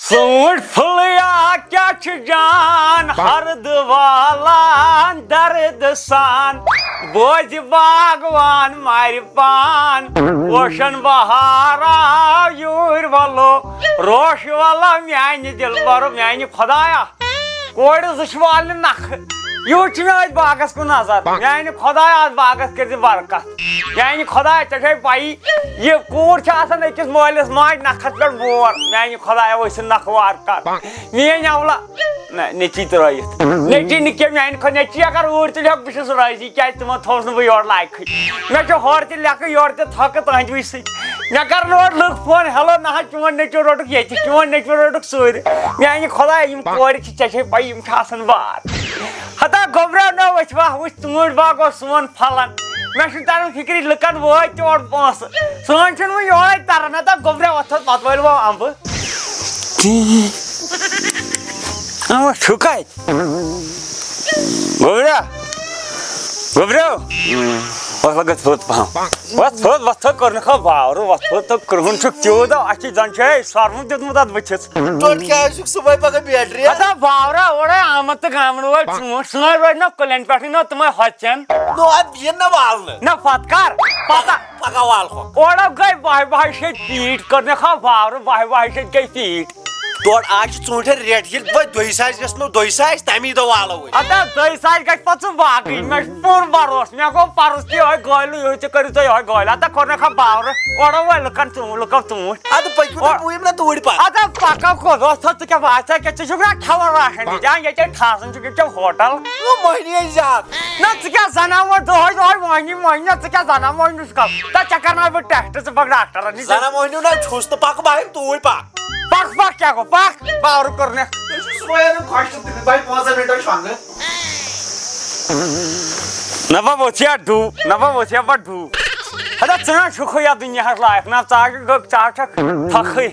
ژوٗنٛٹھۍ پھٕلیا کیٛاہ چھِ جان ہرد والان درد سان بوزِ باغوان مارِ پان پوشن بہار آو یوٗرۍ وَلو روش وَلو میانہِ دِلبر میانہِ خۄدایا کورِ زٕ چھِ والنہِ نکھٕ یوٗت چھُ مےٚ أتھۍ باغس کُن نظر میانہِ خۄدایا اَتھ باغس کٔرۍ زِ برکت میانہِ خۄدایا ژےٚ چھے پَیی یہِ کوٗر چھِ آسان أکِس مٲلِس ماجہِ نکھس پٮ۪ٹھ بور میانہِ خۄدایا ؤسِتھ نکھٕ وارٕ کار میٲنۍ اولا نہ نیٚچی ترٲیِتھ نیٚچی نہٕ کینٛہہ میانہِ خۄدا نیٚچی اگر اوٗرۍ تُلہِ بہٕ چھُس رٲضی کیازِ تِمو تھوٚوُس نہٕ بہٕ یورٕ لایقٕے مےٚ چھُ ہورٕ تہِ لیکھٕ یورٕ تہِ تھۄکہٕ تُہنٛدِ وِزِ سۭتۍ مےٚ کرن اورٕ لُکھ فون ہیلو نہ حظ چون نیٚچوٗ روٚٹُکھ ییٚتہِ چون نیٚچوٗ روٚٹُکھ سوٗرِ میانہِ خۄدایا یِم کورِ چھِ ژےٚ چھے پَیی یِم چھِ آسان بار ہتا گوٚبریو نہ وٕچھ وا وٕچھ ژوٗنٛٹھۍ باغ اوس سون پھلان مےٚ چھُنہٕ تران فِکرِ لُکن وٲتۍ تورٕ پونٛسہٕ سٲنۍ چھُنہٕ وۄنۍ یورے تران ہتا گوٚبریو اَتھ پتہٕ وٲلۍ وۄنۍ اَمبہٕ چھُ کَتہِ گوٚبریو گوٚبریو وۄتھ لگت تھوٚد پہم وۄتھ تھوٚد وۄتھ تھوٚد کوٚرنکھا باورٕ وۄتھ تھوٚد تہٕ کرٛہُن چھُکھ تیوٗتاہ اَسہِ چھِ زن چھِ سۄرمُت دیُتمُت اَتھ بٕتھِس صبحٲے پگہہ بیٹری ہتا باورا اورے آمد تہٕ گامن وٲلۍ ژوٗنٛٹھۍ سٲنۍ وٲتۍ نہ کُلٮ۪ن پٮ۪ٹھٕے نہ تِمے ہۄژٮ۪ن یِن نہ والنہٕ نہ پتہٕ کر پگہہ والہوکھ اورٕ گٔے بہہِ شیٚتہِ پیٖٹ کٔرنکھا باورٕ بہہِ شیٚتہِ گٔے پیٖٹ تورٕ آز چھِ ژوٗنٛٹھٮ۪ن ریٹ ییٚلہِ توتہِ 2,000 گژھنو 2,000 تمی دۄہ والو وۄنۍ ہتا 2,000 گژھِ پتہٕ ژٕ باقٕے مےٚ چھُ پوٗرٕ بروسہٕ مےٚ گوٚو پرُس تہِ یِہوے گٲلۍ یِہوے تہِ کٔرِو تُہۍ یِہوے گٲلۍ ہتا کوٚرنکھا باورٕ اورٕ وٲلۍ لُکن لُکو ژوٗنٛٹھۍ ادٕ پٔکِو تُہۍ بہٕ یِمہٕ نا توٗرۍ پتہٕ ہتا پکو کوٚت ژٕ کیٛاہ باسان کیٛاہ ژٕ چھُکھ نا کھٮ۪وان راشن جان ییٚتہِ ٹھاسان چھُکھ ییٚتہِ چھُ ہوٹل مٔہنی زیادٕ نہ ژٕ کیٛاہ زنان موٚہنی دۄہے دۄہے مٔہنی مٔہنی نہ ژٕ کیٛاہ زنان موٚہنی چھُکھ تہٕ ژےٚ کرناو بہٕ ٹٮ۪سٹ ژٕ پکھ ڈاکٹرس نِش زنان مٔہنیوٗ نہ چھُس تہٕ پکہٕ بہٕ یِمہٕ توٗرۍ پکھ پکھ کیٛاہ گوٚو پکھ باورٕ کوٚرنکھ تُہۍ چھِو صبحٲے خۄش تہٕ تٔمِس بہٕ 5 مِنٹن شۄنٛگہٕ نبا وٕژھیا ڈوٗ نبا وٕژھیا پتہٕ ڈوٗ ہتا ژٕ نہ چھُکھٕے یتھ دُنیاہس لایق نہ ژٕ چھکھ تھکھٕے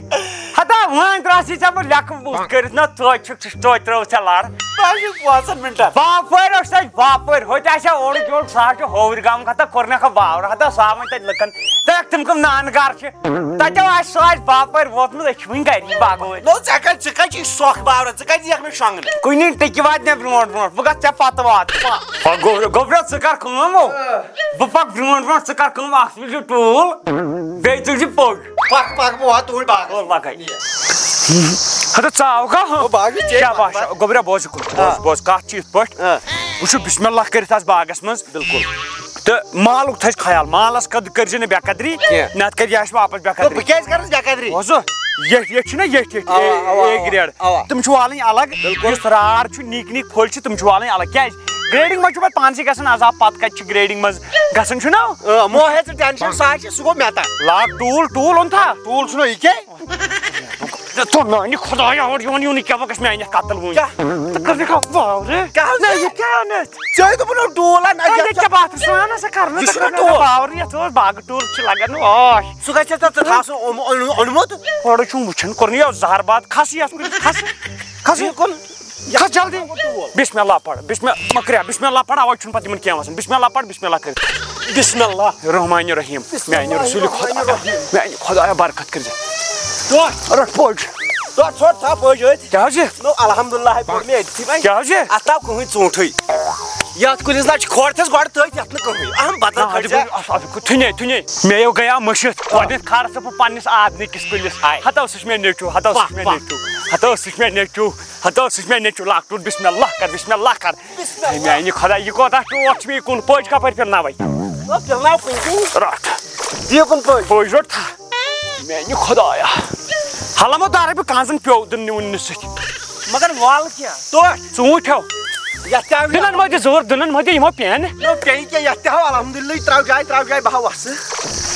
ہتا وۄنۍ درٛاسی ژےٚ بہٕ لیکھٕ بُتھ کٔرِتھ نہ توتہِ ترٲوٕتھ ژےٚ لڑ تۄہہِ چھُو 5 مِنٹن باپٲرۍ اوس تتہِ باپٲرۍ ہوٚتہِ آسہِ ہا اوٚڑ یوٚڑ سُہ حظ چھُ ہوٚورِ گامُک ہتا کوٚرنکھا باورٕ ہتا سُہ آو وۄنۍ تتہِ لُکن دیکھ تِم کٕم نانہٕ گرٕ چھِ تتیو آسہِ سُہ آسہِ باپٲرۍ ووتمُت أسۍ چھِ وٕنہِ گری باغہٕ وٲلۍ نو ژٕ کتہِ چھُے سۄکھ باورٕ ژٕ کتہِ یِکھ مےٚ شۄنٛگنہٕ کُنہِ ٹِکہِ واتہِ مےٚ برونٛٹھ برونٛٹھ بہٕ گژھٕ ژےٚ پتہٕ واتہٕ گوٚبریو ژٕ کر کٲم ہو بہٕ پکہٕ برونٛٹھ برونٛٹھ ژٕ کر کٲم اکھ تُلزِ ٹوٗل بیٚیہِ تُلزِ پوٚٹ پکھ پکھ بہٕ واتہٕ توٗرۍ باغس پکے ہتا ژاو شاباش گوٚبریو بوز بوز کتھ چھِ یِتھ پٲٹھۍ وٕچھو بسم اللہ کٔرِتھ آس باغس منٛز بالکل تہٕ مالُک تھٲیزِ خیال مالس کٔرزِ نہٕ بے قدری نتہٕ کر یہِ آسہِ واپس بے قدری بہٕ کیازِ کرس بے قدری بوزو ییٚتھۍ چھِنہ ییٚتھۍ اے گریڈ تِم چھِ والٕنۍ الگ یُس راڑ چھُ نِکۍ نِکۍ پھٔلۍ چھِ تِم چھِ والٕنۍ الگ کیازِ گریڈنگ منٛز چھُ پتہٕ پانسٕے گژھان عذاب پتہٕ کتہِ چھِ گریڈنگ منٛز گژھان چھُنہ مو ہے ژٕ ٹینشن سُہ آسہِ سُہ گوٚو مےٚ تام لاگ ٹوٗل ٹوٗل اوٚن تھا ٹوٗل چھُنہ یہِ کیٛاہ تو میانہِ خۄدایا اور یِوان یِونٕے کیٛاہ بہٕ گژھِ میانہِ قتل وٕنۍ ژٕ کٔرنکھا باورٕ یہِ کیٛاہ اوٚنُتھ ژےٚ دوٚپُن ٹوٗل ژےٚ باتھ ژٕ وَن سا کرنہٕ باورٕ یتھ اوس باغہٕ ٹوٗل چھِ لگان واش سُہ گژھِ ژٕ کھسُن اوٚنمُت اورٕ چھُم وٕچھان کوٚرنہٕ یہِ زہر باد کھس یتھ کھس کھس کھس جلدی بسم اللہ پڑ مکریا بسم اللہ پڑ اَوَے چھُنہٕ پتہٕ یِمن کینٛہہ وسان بسم اللہ پڑ بسم اللہ کٔرِتھ بسم اللہ رحمانِ رحیٖم میانہِ رسوٗلِ خۄدایا میانہِ خۄدایا برکت کٔرزِ رٹ پوٚج ژھوٚٹ تھاو پٔج أتھۍ کیٛاہ حظ نو الحمدُاللہ پوٚر مےٚ أتھی وۄنۍ کیٛاہ حظ اتھ آو کٕہٕنۍ ژوٗنٛٹھٕے یتھ کُلِس نہ چھِ کھۄڑ تھٲوِس گۄڈٕ تٔتھۍ یتھ نہٕ کٕہٕنۍ اہم بدل تھُنے مےٚ گٔیاو مٔشِتھ گۄڈٕنیتھ کھارس بہٕ پننِس آدنِکِس کُلِس ہتا اوسُس مےٚ نیٚچوٗ ہتا اوسُس مےٚ نیٚچوٗ ہتا اوسُس مےٚ نیٚچوٗ ہتا اوسُس مےٚ نیٚچوٗ لۄکٹُٹ بسم اللہ کر بسم اللہ کر میانہِ خۄدا یہِ کوتاہ ٹوٹھ چھُ مےٚ یہِ کُل پٔج کپٲرۍ پھِرناوے رٹھ دیٖپُن پٔج پٔج رٹ تھا میانہِ خۄدایا حلمو دارے بہٕ کانٛزن پیوٚو دٕننہِ سۭتۍ مگر وَل کیٛاہ توٹھ ژوٗنٛٹھیو یتھ تہِ آو دٕنن مہ دِ زور دٕنن مہ دِ یِمو پینہٕ نو پیٚیہِ کیٛاہ یتھ تہِ آو الحمدُاللہ ترٛاو جاے بہٕ ہاو وسہٕ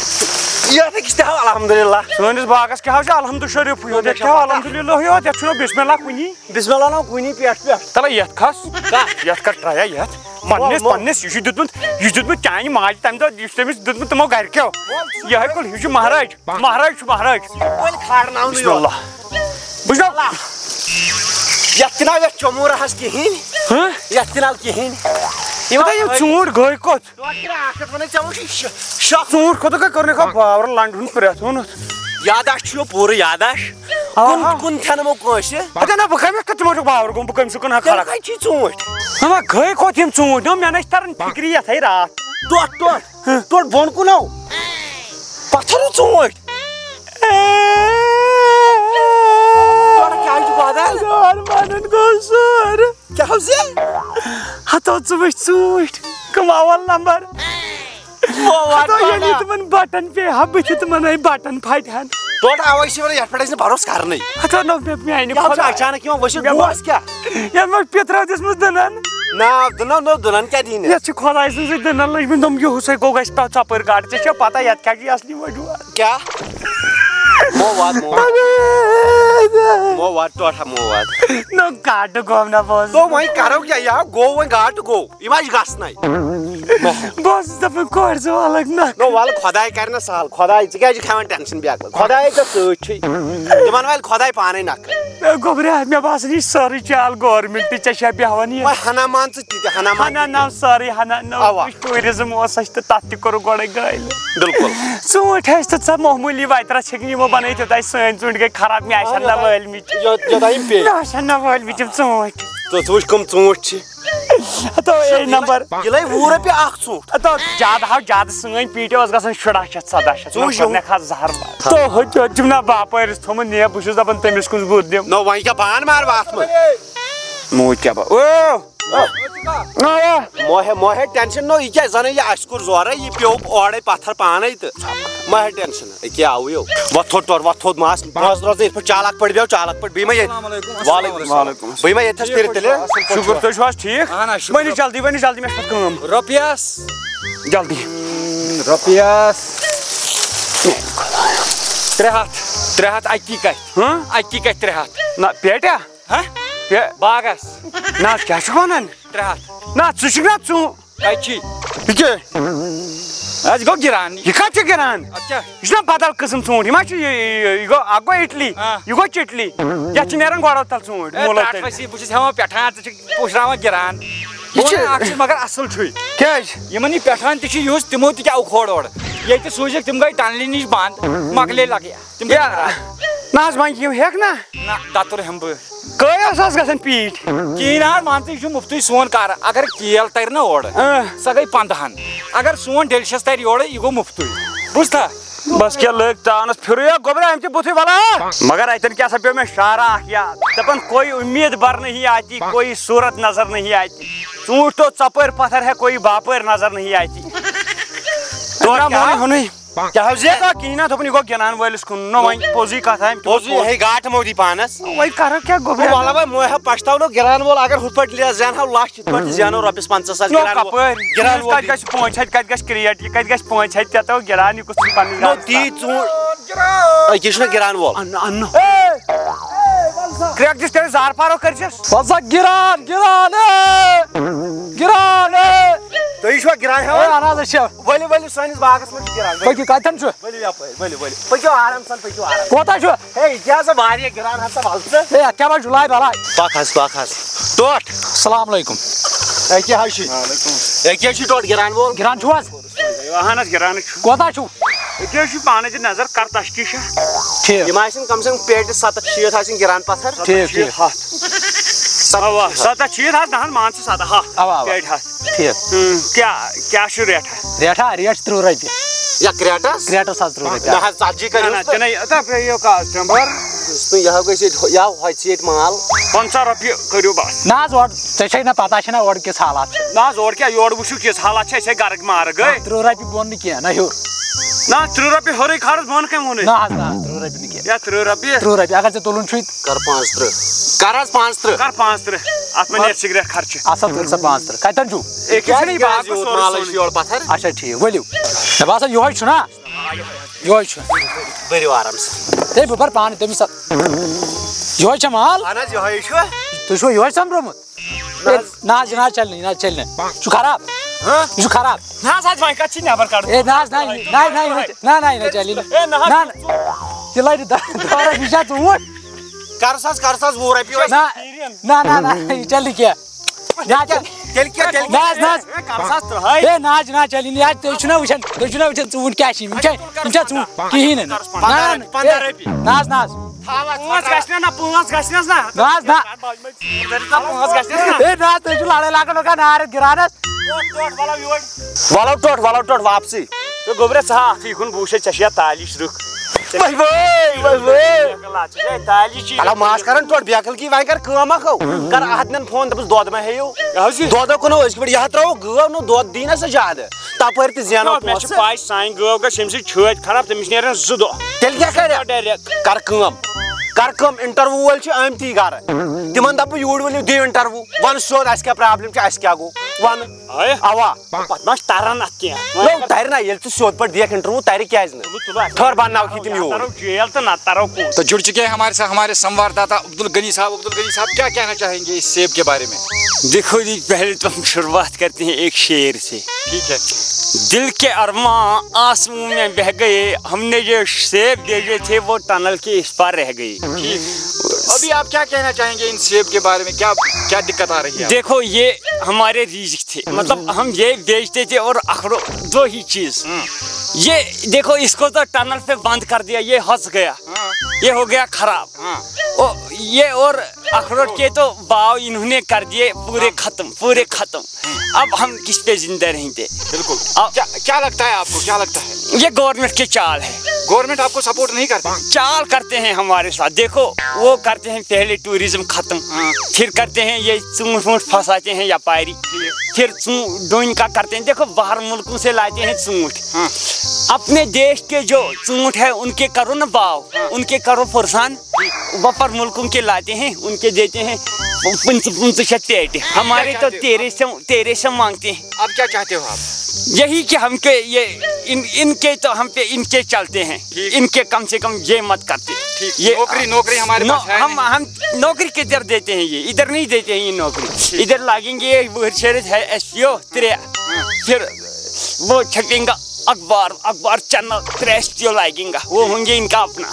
یتھ أکِس تہِ آو الحمدُاللہ سٲنِس باغس کیٛاہ حظ چھُ الحمدُ شریٖفٕے یوت یتھ کیٛاہ الحمدُاللہ یوت یتھ چھُنہٕ بسم اللہ کُنی بسم اللہ نو کُنی پٮ۪ٹھ تلے یتھ کھس یتھ کر ٹرایا یتھ پننِس یہِ چھُ دیُتمُت چانہِ ماجہِ تمہِ دۄہ یہِ چھُ تٔمِس دیُتمُت تِمو گرِکیو یِہوے کُل یہِ چھُ مہراج چھُ مہراج بسم اللہ بہٕ یتھ تہِ ناو یتھ چوموٗرہس کِہینۍ یتھ تہِ ناو کِہینۍ یِم ژوٗنٛٹھۍ گٔے کوٚت ژوٗنٛٹھۍ کوٚتُکھ کوٚرنکھا باورٕ لنڈٕ ہُنٛد پرٛٮ۪تھ ووٚنُتھ یاداش چھُ پوٗرٕ یاداش کُن تھٮ۪نمو کٲنٛسہِ اَدٕ نہ بہٕ کٔمِس تِمو چھُ باور گوٚمُت بہٕ کٔمۍ سُہ کٕنہٕ تیٚلہِ کَتہِ چھِی ژوٗنٛٹھۍ ہما گٔے کوٚت یِم ژوٗنٛٹھۍ مےٚ نَے چھِ تران فِکری یَتھٕے راتھ توٚٹ بۄن کُن آو پتھرٕ ژوٗنٛٹھۍ کیٛاہ چھُ بدل وَنُن گوٚو سور کیٛاہ حظ ہتو ژٕ وٕچھ ژوٗنٛٹھۍ کٕم اول نمبر ییٚلہِ تِمن بٹن پیٚیہِ ہا بٕتھِ تِمن آیہِ بٹن پھٹہِ ہن توٚٹ اَوَے چھِ وَنان یَتھ پٮ۪ٹھ ٲسۍ نہٕ بروس کرنٕے ہتو نہ میانہِ اچانک یِوان ؤسِتھ گوس کیٛاہ یَتھ منٛز پِترو دِژمٕژ دٕنن نا دُنن کیٛاہ دِنۍ یتھ چھِ خۄداے سٕنٛزٕے دٕنن لٔجمٕتۍ دوٚپُم یِہُسے گوٚو گژھِ ژۄپٲرۍ گاڈٕ ژےٚ چھےٚ پتہ یتھ کیٛاہ چھِ اصلی وجوٗہات کیٛاہ مواد ٹوٹھا مواد نہ گاڈٕ گوٚو نہ بہٕ تو وۄنۍ کرو کیٛاہ یہِ گوٚو وۄنۍ گاٹہٕ گوٚو یہِ ما چھِ گژھنَے بہٕ ٲسٕس دپان کورِ ژٕ والکھ نکھ نو وَلہٕ خۄداے کرِ نہ سہل خۄداے ژٕ کیٛازِ چھُکھ کھٮ۪وان ٹٮ۪نشن بیٚکھ خۄداے ژےٚ سۭتۍ چھُے تِمن والہِ خۄداے پانے نکھٕ گوٚبرا مےٚ باسان یہِ چھِ سٲرٕے چال گورمینٹ ژےٚ چھےٚ بیٚہوان یہِ وۄنۍ ہنا مان ژٕ تہِ ہنا ہنا نو سٲرٕے ہنا نو ٹوٗرِزم اوس اَسہِ تہٕ تتھ تہِ کوٚرُکھ گۄڈے گٲلۍ بِلکُل ژوٗنٛٹھۍ ٲسۍ تہٕ ژٕ معموٗلی وترا چھِکھ نہٕ یِمو بنٲیِتھ یوٚتانۍ سٲنۍ ژوٗنٛٹھۍ گٔے خراب مےٚ آسن نہ وٲلمٕتۍ مےٚ آسن نہ وٲلمٕتۍ یِم ژوٗنٛٹھۍ ژٕ وٕچھ کٕم ژوٗنٛٹھۍ چھِ ہتو اے نمبر یہِ لَگہِ 20 رۄپیہِ اکھ ژوٗنٛٹھ ہتو زیادٕ ہاو زیادٕ سٲنۍ پیٖٹۍ اوس گژھان 1600 1700 زہر تو چھُم نہ باپٲرِس تھوٚمُت نیر بہٕ چھُس دپان تٔمِس کُس بُتھ دِمہٕ نو وۄنۍ کیٛاہ بان مار وَتھ منٛز موٗدۍ کیٛاہ مہ ہے ٹٮ۪نشن نو یہِ کیٛاہ زَنہٕ یہِ اَسہِ کوٚر زورے یہِ پیوٚو اورے پتھر پانے تہٕ مہ ہے ٹٮ۪نشن أکیٛاہ آوٕے وۄتھ تھوٚد تورٕ وۄتھ تھوٚد ماس روزٕ یِتھ پٲٹھۍ چالاک پٲٹھۍ بیٚہو چالاک پٲٹھۍ بیٚیہِ ما ییٚتہِ وعلیکُم بہٕ ما ییٚتھَس پھِرِ تیٚلہِ شُکُر تُہۍ چھِو حظ ٹھیٖک ؤنِو جلدی مےٚ چھِ پتہٕ کٲم رۄپیَس جلدی رۄپیَس 300 اکی کتھِ اکی کتھِ 300 نہ پیٹیا باغس نہ حظ کیٛاہ چھُکھ ونان 300 نہ ژٕ چھُکھ نا ژوٗ کتہِ چھُے یہِ کیٛاہ اَسہِ گوٚو گِران یہِ کتہِ چھُ گِران اَدٕ کیٛاہ یہِ چھُنہ بدل قٕسٕم ژوٗنٛٹھۍ یہِ ما چھُ یہِ گوٚو اکھ گوٚو اِٹلی یہِ گوٚو چِٹلی یتھ چھِ نیران گۄڈو تل ژوٗنٛٹھۍ بہٕ چھُس ہٮ۪وان پٮ۪ٹھان ژٕ چھُکھ پُشراوان گِران اکھ چیٖز مگر اصٕل چھُے کیٛازِ یِمن یہِ پٮ۪ٹھان تہِ چھُ یُس تِمو تہِ کیٛاہ کھوڑ اورٕ ییٚتہِ سوٗزِکھ تِم گٔے ٹنلہِ نِش بنٛد مۄکلے لگے تِم نہ حظ وۄنۍ یِم ہٮ۪کھ نا نہ دتُر ہٮ۪مہٕ بہٕ کٔہۍ ٲس حظ گژھان پیٖٹۍ کِہیٖنۍ حظ مان ژٕ یہِ چھُ مُفتٕے سون کار اگر کیل ترِ نا اورٕ سۄ گٔے 15 اگر سون ڈیلشس ترِ یورٕ یہِ گوٚو مُفتٕے بوٗزتھا بس کیٛاہ لٔگۍ ژانس پھِرُے گوٚبرا أمۍ تہِ بُتھٕے ولا مگر اَتٮ۪ن کیٛاہ سا پیٚو مےٚ شعرا اکھ یاد دپان کوئی اُمید بھر نہیں آتی کوئی صوٗرت نظر نہیں آتی ژوٗنٛٹھۍ تو ژۄپٲرۍ پتھر ہے کوئی باپٲرۍ نظر نہیں آتی ہُنٕے کیٛاہ حظ کِہیٖنۍ نہ دوٚپُن یہِ گوٚو گِنان وٲلِس کُن نہ وۄنۍ پوٚزُے کتھا ہے گاٹہٕ مودی پانس وۄنۍ کرو کیٛاہ گوٚبرا وَلہٕ وۄنۍ موہا پشتاونو گِران وول اگر ہُتھ پٲٹھۍ زینہو لچھ یِتھ پٲٹھۍ زینو رۄپیس 50,000 کپٲرۍ کتہِ گژھِ 5 ہتہِ کتہِ گژھِ کریٹ یہِ کتہِ گژھِ 5 ہتہِ تیٚتو گِران یہِ کُس چھُ پنٕنِس تی ژوٗنٛٹھ یہِ چھُنہ گِران وول کرٛیٚکھ دِس تیٚلہِ زار پارو کٔرزٮ۪س گِران گِران گِران تُہۍ چھُوا گِران ہٮ۪وان ؤلِو ؤلِو سٲنِس باغس منٛز چھُ گِران پٔکِو کتٮ۪ن چھُ ؤلِو یپٲرۍ ؤلِو ؤلِو پٔکِو آرام سان پٔکِو آرام کوتاہ چھُ ہے یہِ کیٛاہ سا واریاہ گِران ہسا وَل ژٕ ہے اَتھ کیٛاہ وَنہِ جُلاے بلاے پکھ حظ ٹوٹھ السلام علیکُم ییٚکیٛاہ حظ چھُ ییٚکیٛاہ چھُ ٹوٹھ گِران وول گِران چھُو حظ اہن حظ گِرانٕے چھُ کوتاہ چھُو ییٚکیٛاہ حظ چھُ پانَے دِ نظر کر تشکیٖشا ٹھیٖک یِم آسن کم سے کم پیٹہِ 70-60 آسن گِران پتھر ٹھیٖک ٹھیٖک 70 شیٖتھ حظ نہ حظ مان ژٕ 7 اَوا پیٹہِ ہتھ ٹھیٖک کیٛاہ چھُ ریٹھا ریٹھا ریٹ چھِ 30 رۄپیہِ یا کرٛیٹس کرٛیٹس حظ 30 رۄپیہِ نہ حظ ژتجی کٔرِو یہِ ہا گژھِ ییٚتہِ یا ہوٚژِ ییٚتہِ مال 15 رۄپیہِ کٔرِو بس نہ حظ اورٕ ژےٚ چھے نہ پتہ چھے نہ اورٕ کِژھ حالات چھِ نہ حظ اورٕ کیٛاہ یورٕ وٕچھِو کِژھ حالات چھِ أسۍ ہے گرٕکۍ مارٕ گٔے 30 رۄپیہِ بۄن نہٕ کینٛہہ نہ ہیوٚر نہ 30 رۄپیہِ ہیوٚرُے کھارس بۄن کٔمۍ ووٚنُے نہ حظ نہ 30 رۄپیہِ نہٕ کینٛہہ یا 30 رۄپیہِ 30 رۄپیہِ اگر ژےٚ تُلُن چھُے کر 35 کر حظ 35 کر 35 اتھ منٛز نیرِ سِگریٹ خرچہِ اَصٕل تُل سا 35 کتٮ۪ن چھُو یور پتھر اچھا ٹھیٖک ؤلِو مےٚ باسان یِہوے چھُ نا یِہوے چھُ بٔرِو آرام سان ہے بہٕ بَرٕ پانہٕ تٔمِس یِہوے چھا مال اہن حظ یِہوے چھُ تُہۍ چھُوا یِہوے سمبرومُت نہ حظ یہِ نہ حظ چلہِ نہٕ یہِ نہ حظ چلہِ نہٕ یہِ چھُ خراب یہِ چھُ خراب نہ حظ وۄنۍ کتھ چھِ نٮ۪بر کڑُن ہے نہ حظ نہ یہِ چلہِ نہٕ نہ یہِ لَڑِ دارس یہِ چھا ژوٗنٛٹھ کرس حظ 20 رۄپیہِ نہ نہ نہ یہِ چلہِ نہٕ کینٛہہ تیل کیا تیل ناز ناز کمساس ترہائی اے ناز ناز چلی نی تُہۍ چھُنا وٕچھان ژوٗنٛٹھۍ کیٛاہ چھِ یِم چھا ژوٗنٛٹھۍ کِہیٖنۍ نہٕ 15 رۄپیہِ ناز ناز پانٛژھ گژھنس نا پانٛژھ گژھنس نا ناز نا پانٛژھ گژھنس نا اے ناز تُہۍ چھِو لڑٲے لاگان نارٕ گِراونس ولو ٹوٹ واپسی تو گوبرے ژٕ ہا اتھٕے کُن بہٕ وٕچھے ژےٚ چھِ یا تالِش رٕکھ چلو ماس کران ٹوٹ بیکل کی وۄنۍ کر کٲم اکھ کر اتھ فون دپس دۄد ما ہیٚیِو دۄد کٕنو أسۍ کِتھ یتھ ترٛاوو گٲو نہٕ دۄد دی نا سۄ زیادٕ تپٲرۍ تہِ زینو مےٚ چھِ پاے سانہِ گٲو گژھِ ییٚمہِ سۭتۍ چھٲتۍ خراب تٔمِس نیرن 2 دۄہ تیٚلہِ کیٛاہ کر کٲم انٹرویو وٲلۍ چھِ آمتی گرٕ تِمن دپ بہٕ یوٗرۍ ؤلِو دِیِو انٹرویو ون سیوٚد اَسہِ کیٛاہ پرابلم چھِ اَسہِ کیٛاہ گوٚو ون اوا پتہٕ ما چھِ تران اتھ کینٛہہ ترِ نا ییٚلہِ ژٕ سیوٚد پٲٹھۍ دِکھ انٹرویو ترِ کیٛازِ نہٕ ٹھٔہر بنناوکھی تِم یوٗرۍ ترو جیل تہٕ نہ ترو کُن تو جڑ چکے ہیں ہمارے ساتھ ہمارے سمواداتا عبدل غنی صاحب کیا کہنا چاہیں گے اس سیب کے بارے میں؟ دیکھو جی پہلے تو ہم شروعات کرتے ہیں ایک شعر سے ٹھیک ہے دل کے ارماں آنسوں میں بہ گئے ہم نے جو سیب بھیجے تھے وہ ٹنل کے اس پار رہ گئی ابھی آپ کیا کہنا چاہیں گے ان سیب کے بارے میں کیا دقت آ رہی ہے؟ دیکھو یہ ہمارے ریزق تھے مطلب ہم یہ بیچتے تھے اور اخروٹ 2 ہی چیز یہ دیکھو اس کو تو ٹنل پہ بند کر دیا یہ ہنس گیا یہ ہو گیا خراب یہ اور اخروٹ کے تو باؤ انہوں نے کر دیے پورے ختم اب ہم کس پہ زندہ رہیں گے؟ بالکل کیا لگتا ہے آپ کو کیا لگتا ہے یہ گورنمنٹ کی چال ہے گورنمنٹ آپ کو سپورٹ نہیں کرتی چال کرتے ہیں ہمارے ساتھ دیکھو وہ کرتے ہیں پہلے ٹوریزم ختم پھر کرتے ہیں یہ ژوٗنٛٹھۍ ووٗنٛٹھۍ پھنساتے ہیں یپاری پھر ڈوٗنۍ کا کرتے ہیں دیکھو باہر ملکوں سے لاتے ہیں ژوٗنٛٹھۍ اپنے دیش کے جو ژوٗنٛٹھۍ ہے ان کے کرو نا باؤ ان کے کرو پرسان باہر ملکوں کے لاتے ہیں ان کے دیتے ہیں 500 پیٹیں ہمارے تو 1300 مانگتے ہیں اب کیا چاہتے ہو آپ؟ یہی کہ ہم کے یہ ان کے تو ہم پہ ان کے چلتے ہیں ان کے کم سے کم یہ مت کرتے یہ نوکری ہمارے پاس ہے ہم نوکری کدھر دیتے ہیں یہ ادھر نہیں دیتے ہیں یہ نوکری ادھر لگیں گے شرط ہے SPO 3 پھر وہ چھپیں گا اخبار چینل 3 SPO لگیں گا وہ ہوں گے ان کا اپنا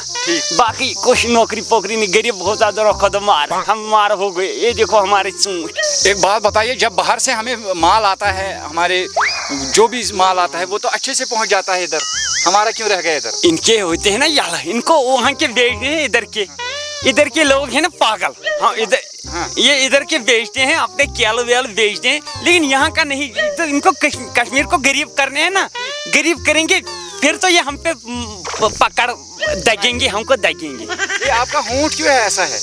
باقی کچھ نوکری پوکری نہیں غریب بہت زیادہ رکھو مار ہم مار ہو گئے یہ دیکھو ہمارے ژوٗنٛٹھۍ ایک بات بتائیے جب باہر سے ہمیں مال آتا ہے ہمارے جو بھی مال آتا ہے وہ تو اچھے سے پہنچ جاتا ہے ادھر ہمارا کیوں رہ گیا ادھر ان کے ہوتے ہیں نا یار ان کو وہاں کے بیچتے ہیں ادھر کے لوگ ہیں نا پاگل ہاں یہ ادھر کے بیچتے ہیں اپنے کیل ویل بیچتے ہیں لیکن یہاں کا نہیں تو ان کو کشمیر کو غریب کرنے ہیں نا غریب کریں گے پھر تو یہ ہم پہ پکڑ دگیں گے ہم کو دگیں گے یہ آپ کا ہونٹ کیوں ہے ایسا ہے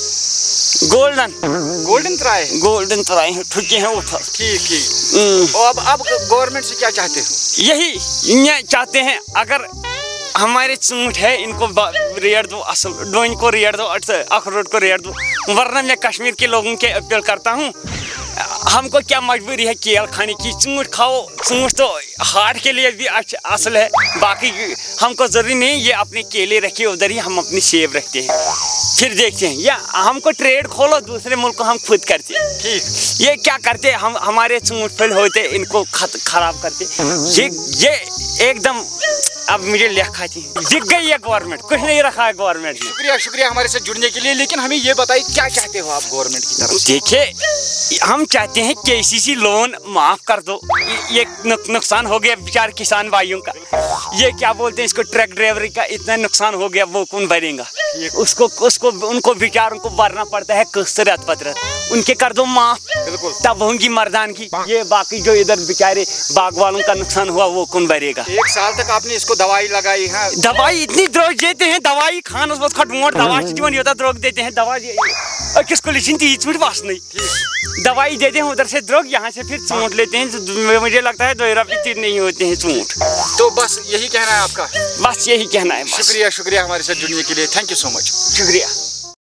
گولڈن ترائے ٹھکے ہیں اٹھا ٹھیک اب گورنمنٹ سے کیا چاہتے ہو؟ یہی یہ چاہتے ہیں اگر ہمارے ژوٗنٛٹھۍ ہے ان کو ریٹ دو اصل ڈوٗنۍ کو ریٹ دو اخروٹ کو ریٹ دو ورنہ میں کشمیر کے لوگوں کے اپیل کرتا ہوں ہم کو کیا مجبوری ہے کیل کھانے کی ژوٗنٛٹھۍ کھاؤ ژوٗنٛٹھۍ تو ہارٹ کے لیے بھی اصل ہے باقی ہم کو ضروری نہیں یہ اپنے کیلے رکھے ادھر ہی ہم اپنی سیب رکھتے ہیں پھر دیکھتے ہیں یا ہم کو ٹریڈ کھولو دوسرے ملک کو ہم خود کرتے ہیں ٹھیک یہ کیا کرتے ہم ہمارے ژوٗنٛٹھۍ پھل ہوتے ان کو خراب کرتے یہ ایک دم اب مجھے لکھا تھی دکھ گئی ہے گورنمنٹ کچھ نہیں رکھا ہے گورنمنٹ نے شکریہ ہمارے ساتھ جڑنے کے لیے لیکن ہمیں یہ بتائیے کیا چاہتے ہو آپ گورنمنٹ کی طرف؟ دیکھیے ہم چاہتے ہیں KCC لون معاف کر دو یہ نقصان ہو گیا بیچار کسان بھائیوں کا یہ کیا بولتے ہیں اس کو ٹرک ڈرائیوری کا اتنا نقصان ہو گیا وہ کون بھرے گا ان کو بیچاروں کو بھرنا پڑتا ہے قسط رت پترت ان کے کر دو معاف تب ہوں گی مردان کی یہ باقی جو ادھر بیچارے باغ والوں کا نقصان ہوا وہ کون بھرے گا 1 سال تک آپ نے اس کو دوائی لگائی ہے دوائی اتنی دروگ دیتے ہیں دوائی کھانس بہت کھٹ موٹ دوائی یوتھا دروگ دیتے ہیں دوائی کس کو لیکن تیز مٹ بس نہیں دوائی دیتے ہیں ادھر سے دروگ یہاں سے پھر ژوٗنٛٹھۍ لیتے ہیں مجھے لگتا ہے 2 روپے 3 نہیں ہوتے ہیں ژوٗنٛٹھۍ تو بس یہی کہنا ہے آپ کا؟ بس یہی کہنا ہے شکریہ ہمارے ساتھ جڑنے کے لیے تھینک یو سو مچ شکریہ